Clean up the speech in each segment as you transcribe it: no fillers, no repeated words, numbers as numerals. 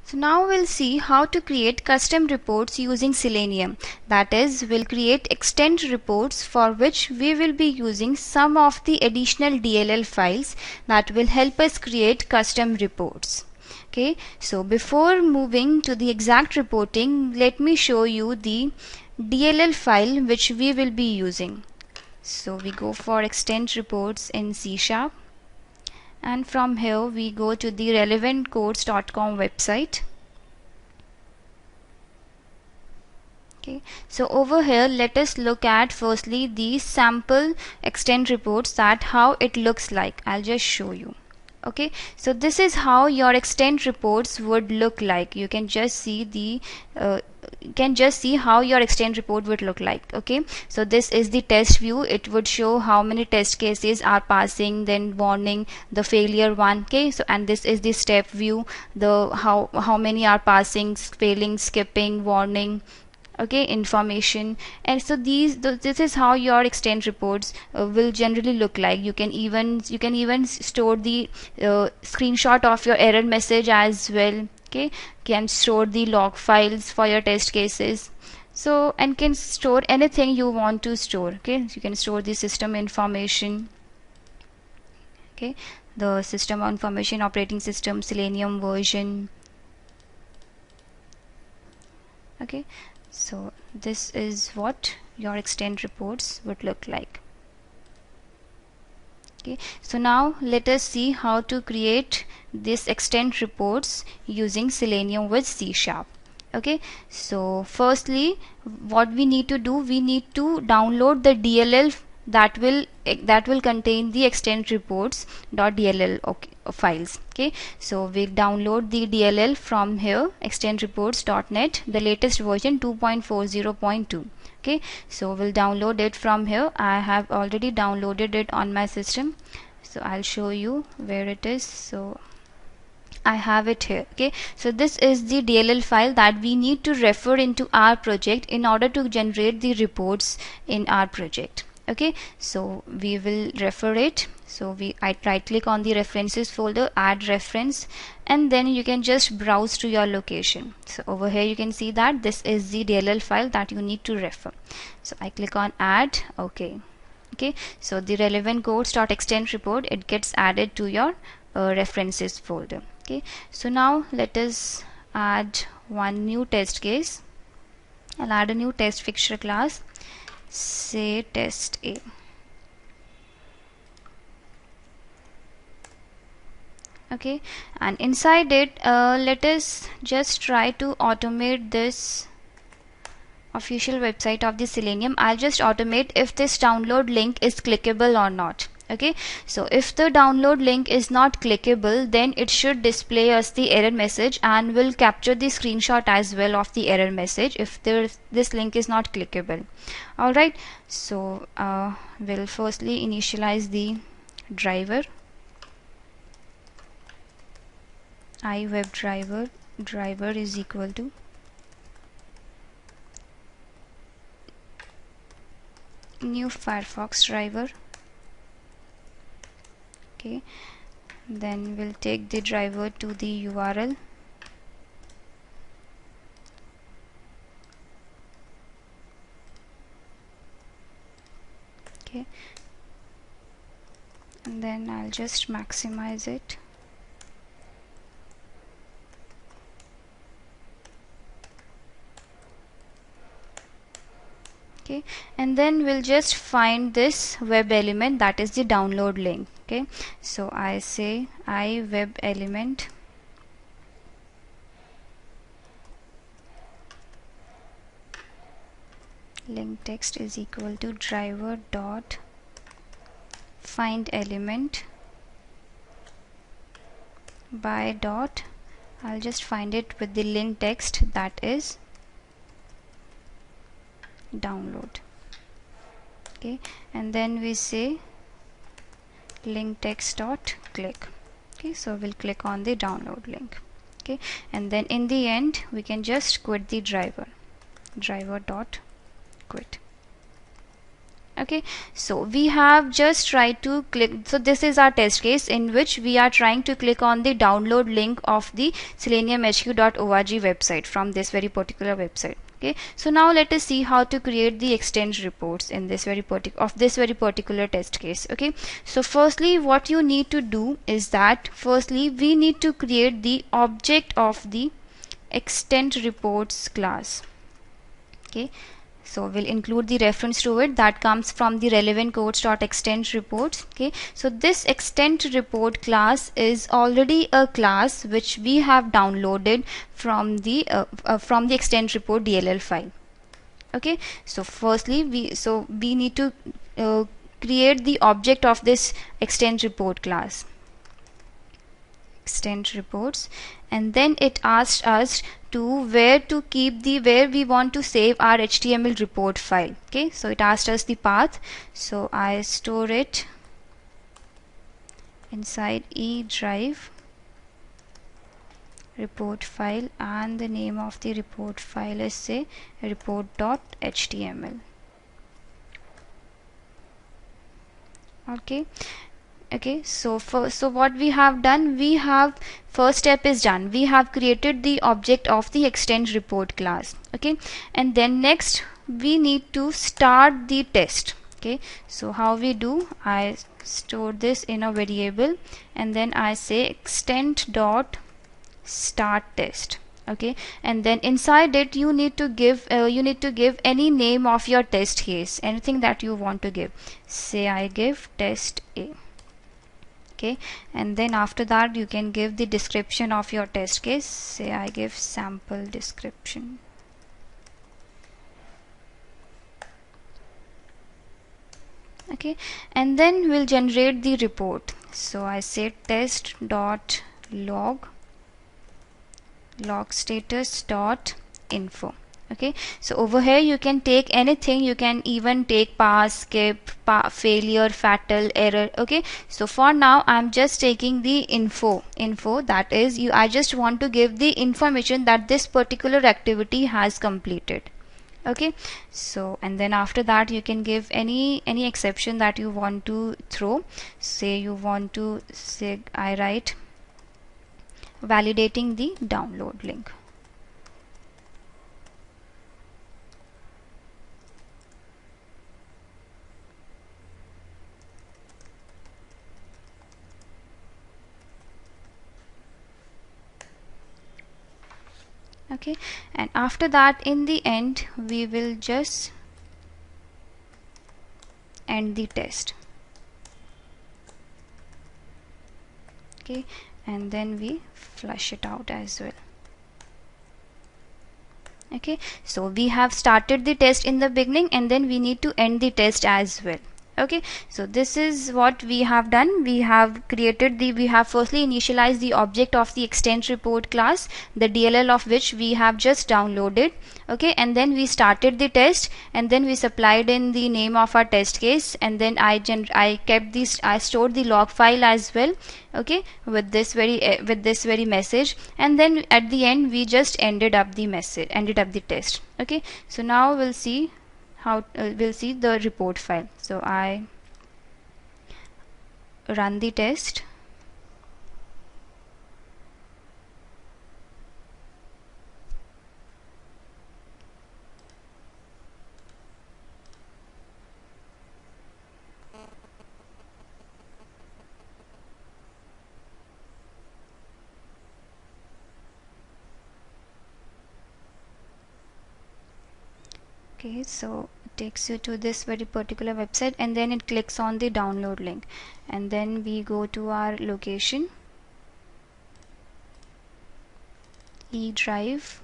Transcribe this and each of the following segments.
So now we'll see how to create custom reports using Selenium. That is, we'll create extend reports for which we will be using some of the additional DLL files that will help us create custom reports. Okay, so before moving to the exact reporting, let me show you the DLL file which we will be using. So we go for extend reports in C#, and from here we go to the relevantcodes.com website. Okay, so over here let us look at firstly the sample extend reports, that how it looks like. I'll just show you. Okay, so this is how your extend reports would look like. You can just see the how your extend report would look like. Okay, so this is the test view. It would show how many test cases are passing, then warning, the failure one. Okay, so and this is the step view, the how many are passing, failing, skipping, warning, okay, information. And so this is how your extend reports will generally look like. You can even store the screenshot of your error message as well. Okay, can store the log files for your test cases, so and can store anything you want to store. Okay, you can store the system information. Okay, the system information, operating system, Selenium version. Okay, so this is what your extend reports would look like. Okay, so now let us see how to create this extend reports using Selenium with C#. Okay, so firstly what we need to do, we need to download the DLL that will contain the extend reports .dll files. Okay, so we'll download the DLL from here, extendreports.net, the latest version 2.40.2. okay, so we'll download it from here. I have already downloaded it on my system, so I'll show you where it is. So I have it here. Okay, so this is the DLL file that we need to refer into our project in order to generate the reports in our project. Okay, so we will refer it. So I right click on the references folder, add reference, and then you can just browse to your location. So over here you can see that this is the DLL file that you need to refer. So I click on add. Okay, so the relevant codes.extend report, it gets added to your references folder. Okay, so now let us add one new test case. I'll add a new test fixture class, say test A. Okay, and inside it let us just try to automate this official website of the Selenium. I'll just automate if this download link is clickable or not. Okay, so if the download link is not clickable, then it should display us the error message and will capture the screenshot as well of the error message if this link is not clickable. Alright, so we'll firstly initialize the driver, iWebDriver, driver is equal to new Firefox driver. Okay, then we'll take the driver to the URL. Okay, and then I'll just maximize it. Okay, and then we'll just find this web element, that is the download link. Okay, so I say iWebElement link text is equal to driver dot find element by dot, I'll just find it with the link text, that is download. Okay, and then we say link text dot click. Okay, so we'll click on the download link. Okay, and then in the end we can just quit the driver dot quit. Okay, so we have just tried to click, so this is our test case in which we are trying to click on the download link of the seleniumhq.org website from this very particular website. Okay, so now let us see how to create the extend reports in this very particular test case. Okay, so firstly what you need to do is that firstly we need to create the object of the extend reports class. Okay, so we'll include the reference to it that comes from the relevant codes.extend reports. Okay, so this extend report class is already a class which we have downloaded from the extend report DLL file. Okay, so firstly we need to create the object of this extend report class, extend reports, and then it asked us to where we want to save our HTML report file. Okay, so it asked us the path, so I store it inside E drive report file, and the name of the report file is say report.html. Okay, so what we have done, first step is done. We have created the object of the extend report class. Okay, and then next we need to start the test. Okay, so how we do, I store this in a variable and then I say extend dot start test. Okay, and then inside it you need to give any name of your test case, anything that you want to give. Say I give test A. Okay, and then after that you can give the description of your test case. Say I give sample description. Okay, and then we'll generate the report. So I say test dot log status dot info. Okay, so over here you can take anything, you can even take pass, skip, failure, fatal, error. Okay, so for now I'm just taking the info, that is I just want to give the information that this particular activity has completed. Okay, so and then after that you can give any exception that you want to throw. Say I write validating the download link. Okay, and after that in the end we will just end the test. Okay, and then we flush it out as well. Okay, so we have started the test in the beginning and then we need to end the test as well. Okay, so this is what we have done. We have firstly initialized the object of the extend report class, the DLL of which we have just downloaded. Okay, and then we started the test and then we supplied in the name of our test case, and then I stored the log file as well. Okay, with this very message, and then at the end we just ended up the test. Okay, so now we'll see the report file. So I run the test. Okay, so it takes you to this very particular website and then it clicks on the download link, and then we go to our location, E drive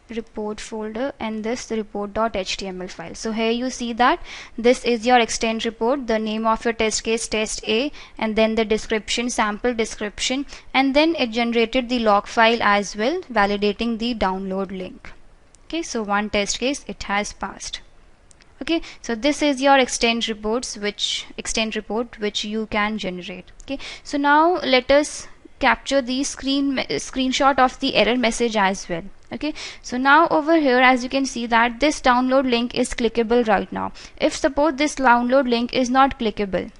report folder, and this report.html file. So here you see that this is your extend report, the name of your test case test A, and then the description, sample description, and then it generated the log file as well, validating the download link. Okay, so one test case it has passed. Okay, so this is your extend report which you can generate. Okay, so now let us capture the screenshot of the error message as well. Okay, so now over here, as you can see that this download link is clickable right now. If suppose this download link is not clickable,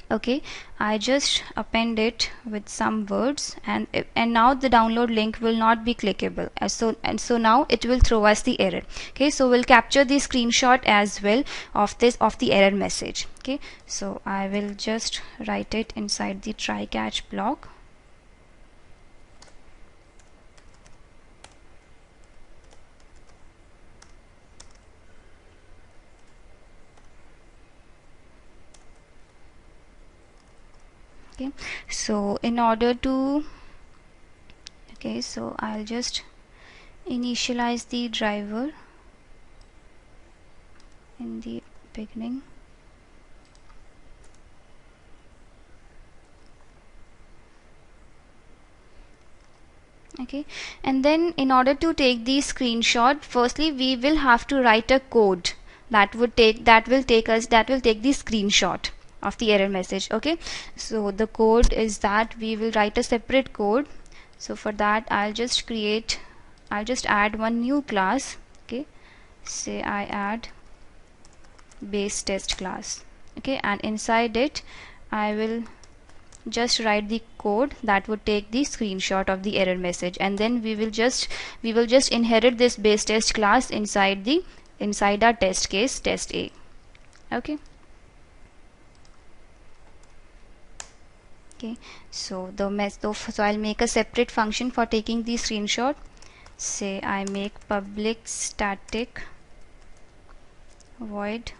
okay, I just append it with some words, and now the download link will not be clickable, so now it will throw us the error. Okay, so we'll capture the screenshot as well of the error message. Okay, so I will just write it inside the try catch block. Okay, so in order to, okay, so I'll just initialize the driver in the beginning. Okay, and then in order to take the screenshot, firstly we will have to write a code that will take the screenshot of the error message. Okay, so the code is that we will write a separate code. So for that I'll just add one new class. Okay, say I add base test class. Okay, and inside it I will just write the code that would take the screenshot of the error message, and then we will just inherit this base test class inside our test case test A. Okay, so so I'll make a separate function for taking the screenshot. Say I make public static void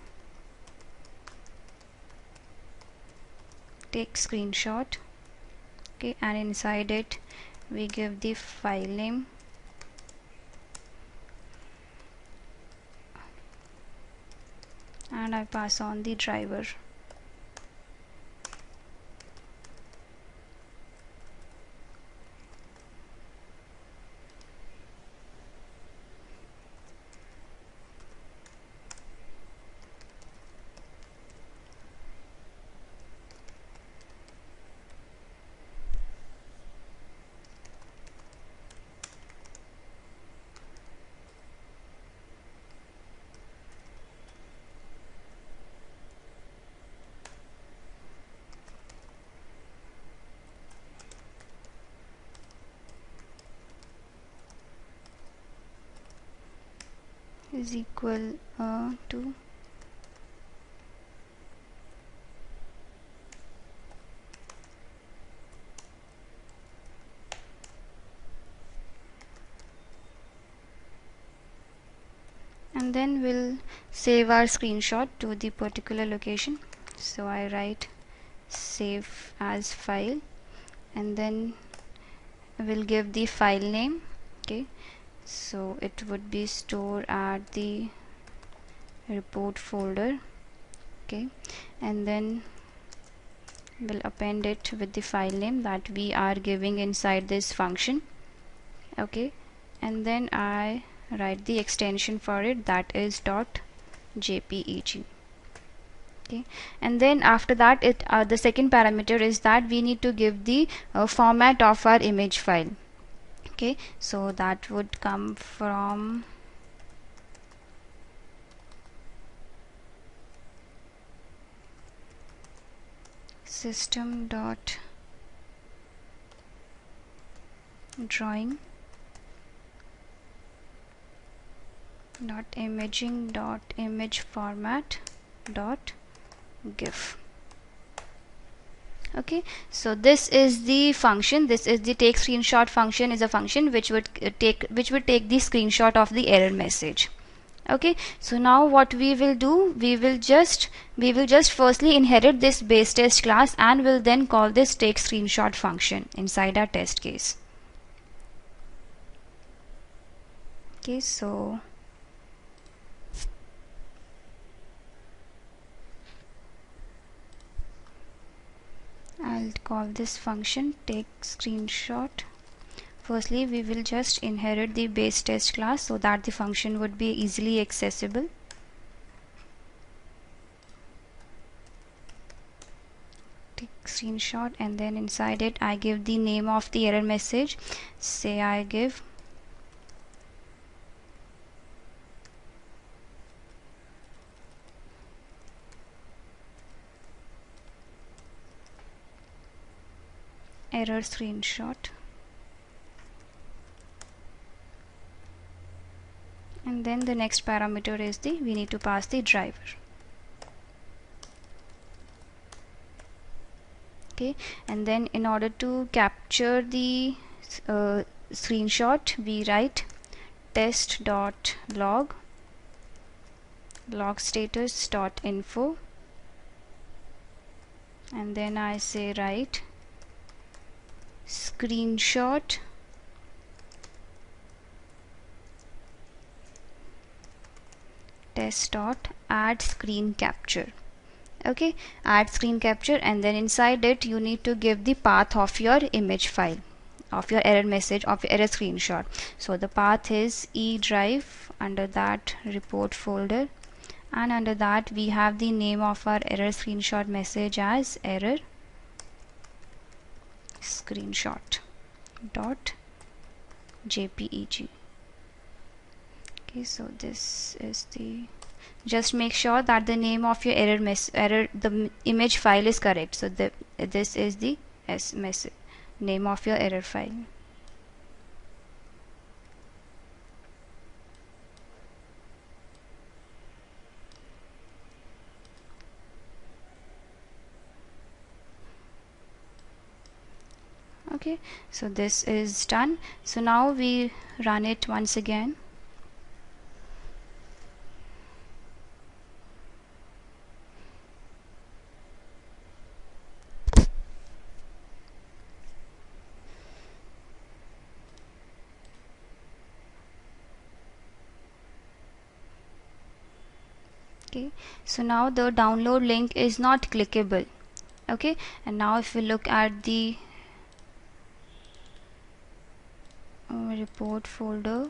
take screenshot. Okay, and inside it we give the file name, and I pass on the driver. Is equal to and then we'll save our screenshot to the particular location. So I write save as file, and then we'll give the file name. Okay, so it would be stored at the report folder. Okay, and then we'll append it with the file name that we are giving inside this function. Okay, and then I write the extension for it, that is .jpeg. Okay, and then after that the second parameter is that we need to give the format of our image file. Okay, so that would come from system.drawing.imaging.image-format.gif. Okay, so this is the function, this is the take screenshot function, is a function which would take the screenshot of the error message. Okay, so now what we will do, we will just firstly inherit this base test class, and will then call this take screenshot function inside our test case. Okay, so I'll call this function take screenshot. Firstly we will just inherit the base test class so that the function would be easily accessible. Take screenshot, and then inside it I give the name of the error message. Say I give error screenshot, and then the next parameter is we need to pass the driver. Okay, and then in order to capture the screenshot, we write test.log log status.info, and then I say write screenshot test.add screen capture. Okay, add screen capture, and then inside it you need to give the path of your image file, of your error message, of your error screenshot. So the path is E drive, under that report folder, and under that we have the name of our error screenshot message as error screenshot dot jpeg. Okay, so this is the, just make sure that the name of your the image file is correct. So this is the name of your error file. Okay, so this is done. So now we run it once again. Okay, so now the download link is not clickable. Okay, and now if we look at the report folder,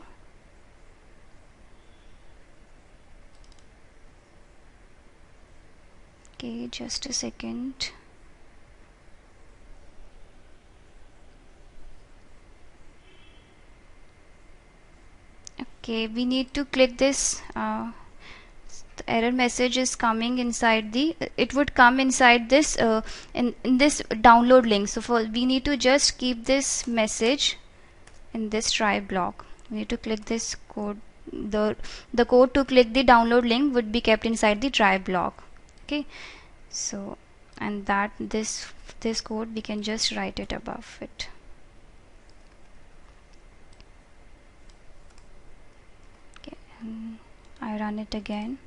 okay, just a second. Okay, we need to click this. The error message is coming inside the, it would come inside this in this download link. So we need to just keep this message in this try block. We need to click this code. The code to click the download link would be kept inside the try block. Okay, so, and that this code we can just write it above it. Okay, I run it again.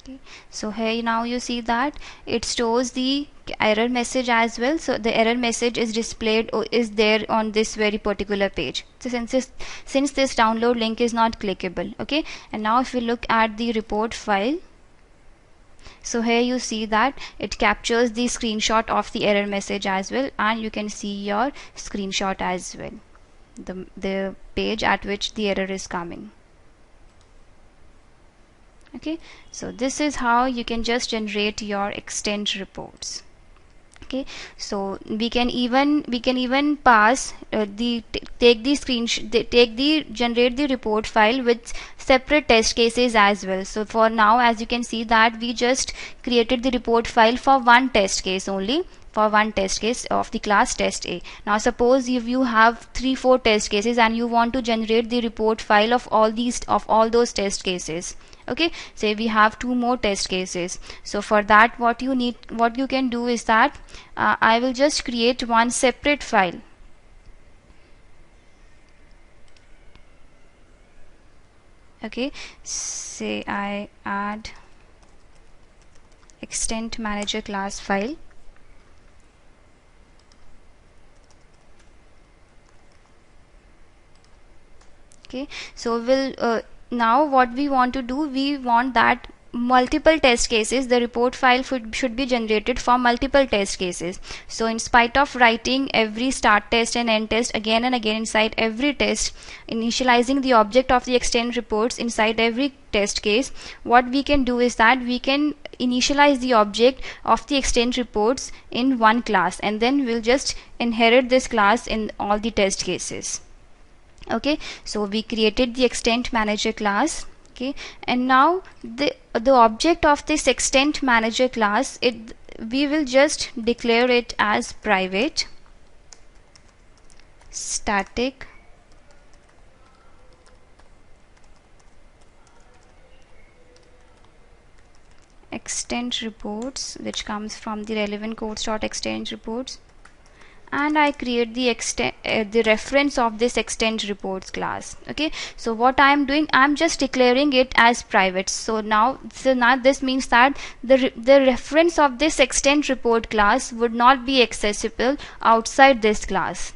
Okay, so here now you see that it stores the error message as well. So the error message is displayed or is there on this very particular page. So since this download link is not clickable. Okay, and now if we look at the report file, so here you see that it captures the screenshot of the error message as well, and you can see your screenshot as well, the page at which the error is coming. Okay, so this is how you can just generate your extent reports. Okay, so we can even pass take the generate the report file with separate test cases as well. So for now, as you can see that we just created the report file for one test case only, for one test case of the class test A. Now suppose if you have 3-4 test cases and you want to generate the report file of all those test cases. Okay, say we have 2 more test cases. So for that, what you can do is that I will just create one separate file. Okay, say I add extent manager class file. Okay, so we'll now what we want to do, we want that multiple test cases, the report file should be generated for multiple test cases. So in spite of writing every start test and end test again and again inside every test, initializing the object of the extend reports inside every test case, what we can do is that we can initialize the object of the extend reports in one class, and then we'll just inherit this class in all the test cases. Okay, so we created the extent manager class. Okay, and now the object of this extent manager class, we will just declare it as private static extent reports, which comes from the relevant course.extend reports, and I create the reference of this extend reports class. Okay, so what I am doing, I am just declaring it as private. So now this means that the reference of this extend report class would not be accessible outside this class.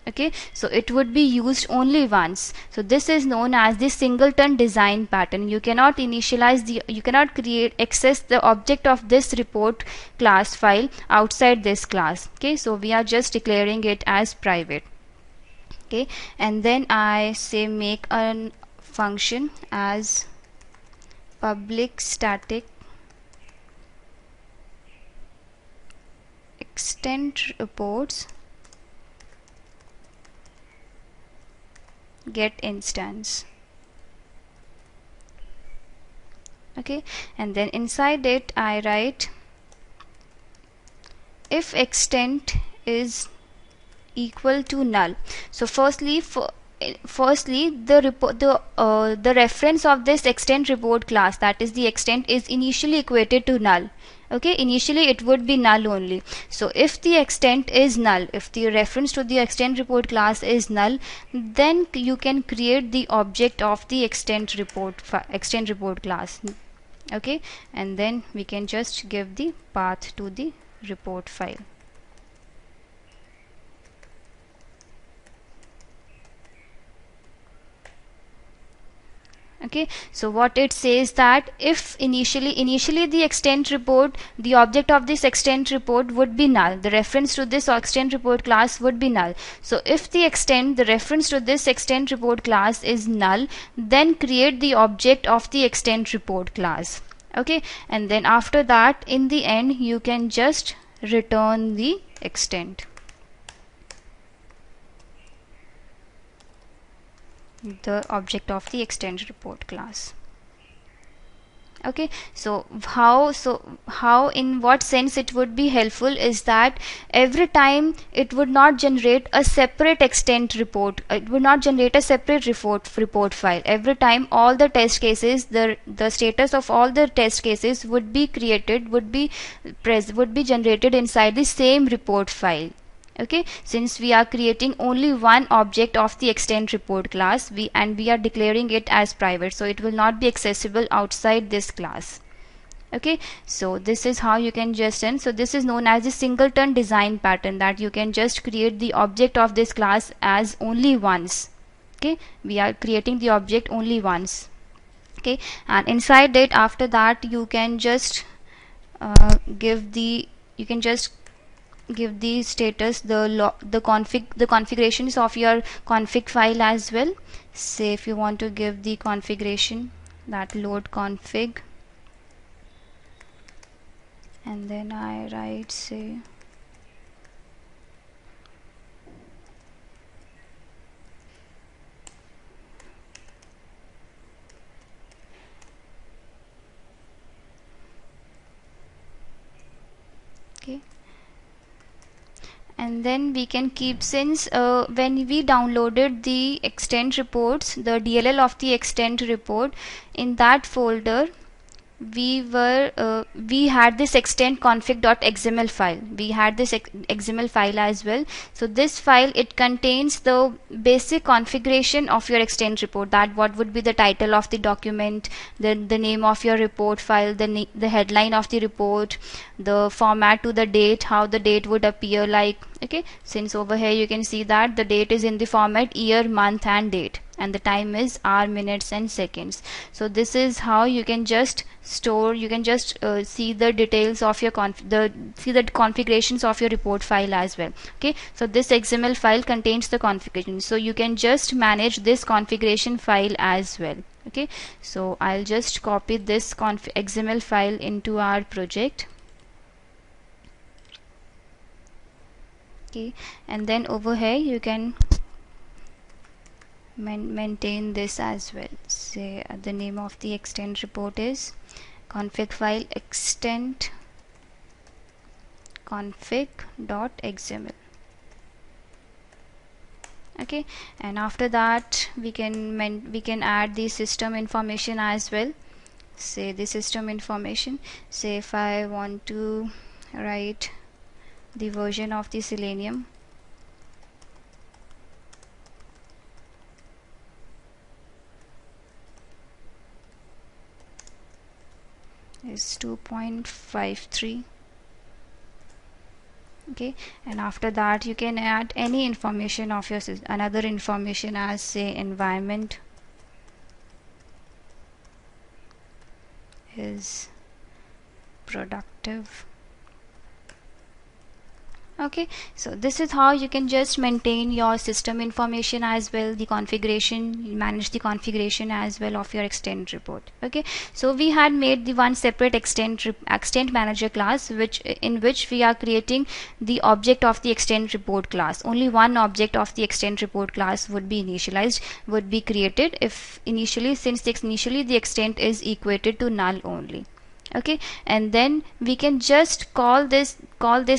Okay, so it would be used only once. So this is known as the singleton design pattern. You cannot you cannot access the object of this report class file outside this class. Okay, so we are just declaring it as private. Okay, and then I say make a function as public static extend reports get instance. Okay, and then inside it I write if extent is equal to null. So firstly the reference of this extent report class, that is the extent, is initially equated to null. Okay, initially it would be null only. So if the extent is null, if the reference to the extent report class is null, then you can create the object of the extent report class. Okay, and then we can just give the path to the report file. Okay, so what it says that if initially the extent report, the object of this extent report would be null, the reference to this extent report class would be null. So if the reference to this extent report class is null, then create the object of the extent report class. Okay, and then after that in the end you can just return the extent. The object of the extend report class. Okay, so how in what sense it would be helpful is that every time it would not generate a separate extent report, it would not generate a separate report file. Every time all the test cases, the status of all the test cases would be created, would be generated inside the same report file. Okay, since we are creating only one object of the extend report class, we are declaring it as private, so it will not be accessible outside this class. Okay, so this is how you can just end. So this is known as the singleton design pattern, that you can just create the object of this class as only once. Okay, we are creating the object only once. Okay, and inside it, after that you can just give the status, the configurations of your config file as well. Say if you want to give the configuration, that load config, and then I write say okay. And then we can keep, since when we downloaded the extend reports, the DLL of the extend report, in that folder we had this extend config.xml file. We had this XML file as well. So this file, it contains the basic configuration of your extend report, that what would be the title of the document, the name of your report file, the headline of the report, the format to the date, how the date would appear like. Okay, since over here you can see that the date is in the format year, month and date. and the time is hour, minutes and seconds. So this is how you can just store, you can just see the details of your see the configurations of your report file as well. Okay, so this XML file contains the configuration, so you can just manage this configuration file as well. Okay, so I'll just copy this XML file into our project. Okay, and then over here you can maintain this as well. Say the name of the extent report is config file extent config.xml. Okay, and after that we can add the system information as well. Say the system information, say if I want to write the version of the Selenium is 2.53. okay, and after that you can add any information of your another information as say environment is productive. Okay, so this is how you can just maintain your system information as well, the configuration, manage the configuration as well of your extent report. Okay, so we had made the one separate extent manager class, which in which we are creating the object of the extent report class. Only one object of the extent report class would be initialized, would be created if initially, since initially the extent is equated to null only. Okay, and then we can just call this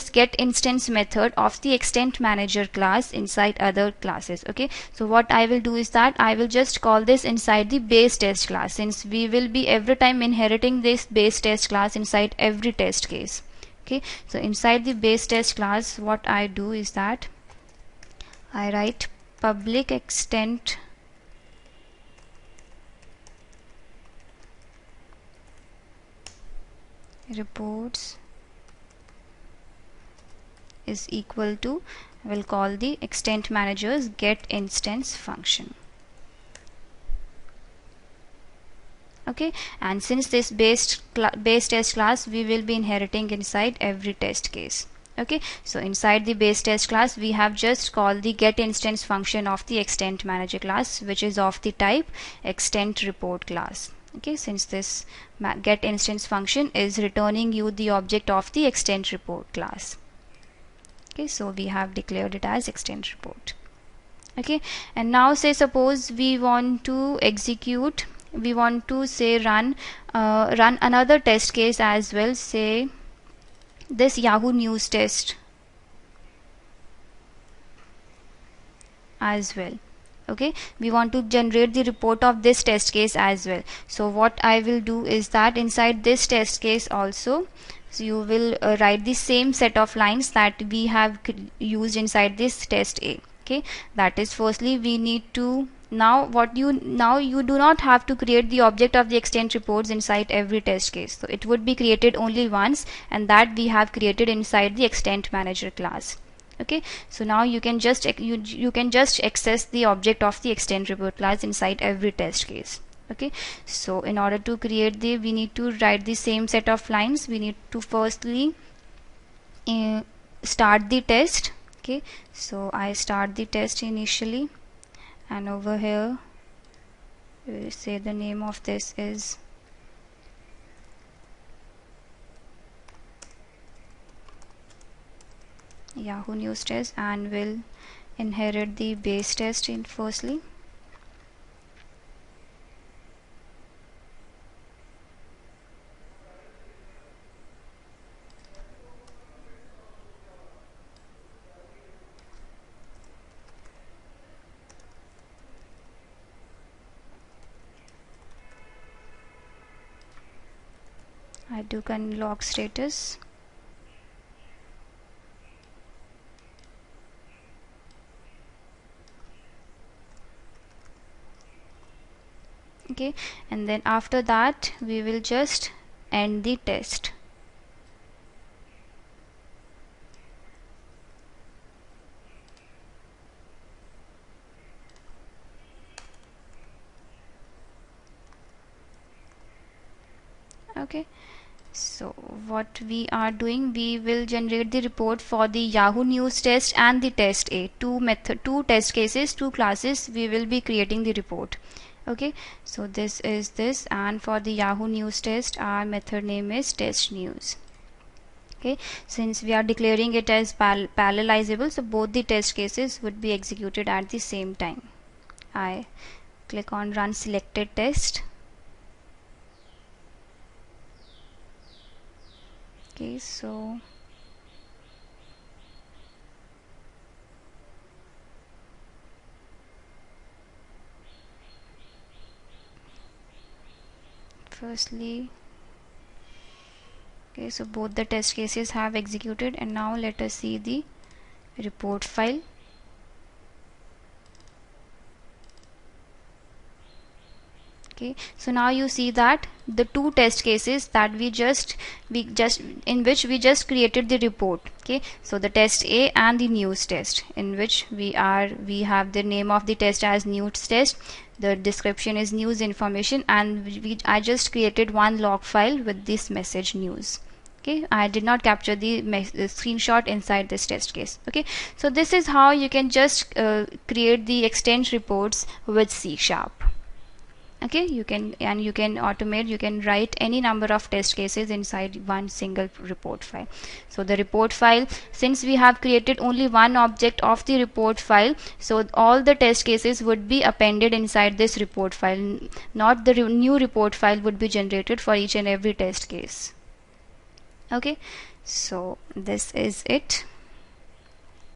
get instance method of the extent manager class inside other classes. Okay, so what I will do is that I will just call this inside the base test class, since we will be every time inheriting this base test class inside every test case. Okay, so inside the base test class what I do is that I write public extent reports is equal to, I will call the extent manager's get instance function. Okay, and since this base test class we will be inheriting inside every test case. Okay, so inside the base test class we have just called the get instance function of the extent manager class, which is of the type extent report class. Okay, since this get instance function is returning you the object of the extent report class. Okay, so we have declared it as extent report. Okay, and now say suppose we want to execute, we want to say run another test case as well, say this Yahoo News test as well. Okay, we want to generate the report of this test case as well. So what I will do is that inside this test case also, so you will write the same set of lines that we have used inside this test A. Okay, that is firstly we need to now you do not have to create the object of the extent reports inside every test case. So it would be created only once, and that we have created inside the extent manager class. Okay, so now you can just you can just access the object of the extent report class inside every test case. Okay, so in order to create we need to write the same set of lines. We need to firstly start the test. Okay, so I start the test initially, and over here we say the name of this is Yahoo News test, and will inherit the base test in firstly. I do log status. Okay, and then after that we will just end the test. So what we are doing, we will generate the report for the Yahoo News test and the test A. Two test cases, two classes, we will be creating the report. Okay, so this is this, and for the Yahoo News test, our method name is test news. Okay, since we are declaring it as parallelizable, so both the test cases would be executed at the same time. I click on run selected test. Okay, so firstly, okay, so both the test cases have executed, and now let us see the report file. Okay, so now you see that the two test cases that we just in which we just created the report. Okay, so the test A and the news test, in which we have the name of the test as news test, the description is news information, and I just created one log file with this message news. Okay, I did not capture the screenshot inside this test case. Okay, so this is how you can just create the extend reports with C#. Okay, you can automate, you can write any number of test cases inside one single report file. So the report file, since we have created only one object of the report file, so all the test cases would be appended inside this report file, not the new report file would be generated for each and every test case. Okay, so this is it.